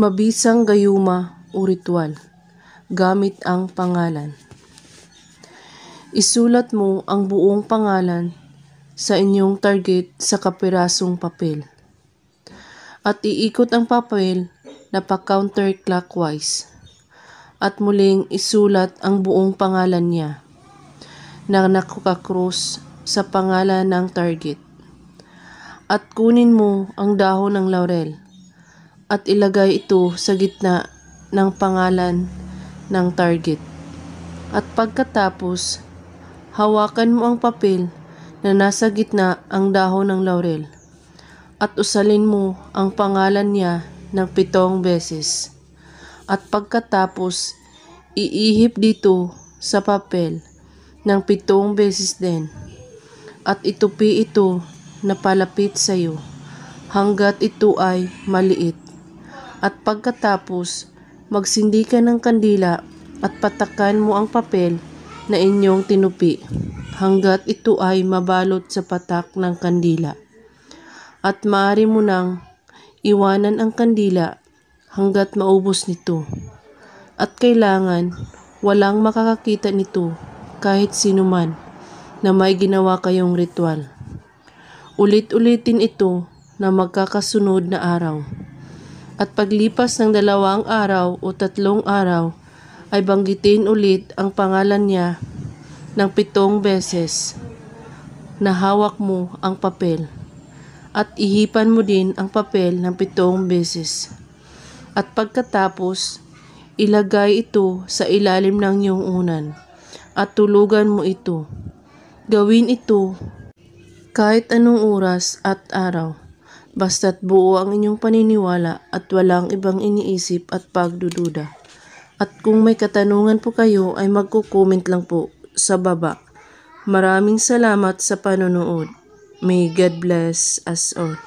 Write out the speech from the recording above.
Mabisang gayuma o ritual gamit ang pangalan. Isulat mo ang buong pangalan sa inyong target sa kapirasong papel. At iikot ang papel na pa-counterclockwise. At muling isulat ang buong pangalan niya na nakakrus sa pangalan ng target. At kunin mo ang dahon ng laurel at ilagay ito sa gitna ng pangalan ng target. At pagkatapos, hawakan mo ang papel na nasa gitna ang dahon ng laurel at usalin mo ang pangalan niya ng 7 beses. At pagkatapos, iihip dito sa papel ng 7 beses din at itupi ito na palapit sa iyo hanggat ito ay maliit. At pagkatapos, magsindi ka ng kandila at patakan mo ang papel na inyong tinupi hanggat ito ay mabalot sa patak ng kandila. At maaari mo nang iwanan ang kandila hanggat maubos nito. At kailangan walang makakakita nito kahit sino man na may ginawa kayong ritual. Ulit-ulitin ito na magkakasunod na araw. At paglipas ng 2 araw o 3 araw, ay banggitin ulit ang pangalan niya ng 7 beses na hawak mo ang papel. At ihipan mo din ang papel ng 7 beses. At pagkatapos, ilagay ito sa ilalim ng iyong unan at tulugan mo ito. Gawin ito kahit anong oras at araw. Basta't buo ang inyong paniniwala at walang ibang iniisip at pagdududa. At kung may katanungan po kayo ay magko-comment lang po sa baba. Maraming salamat sa panonood. May God bless us all.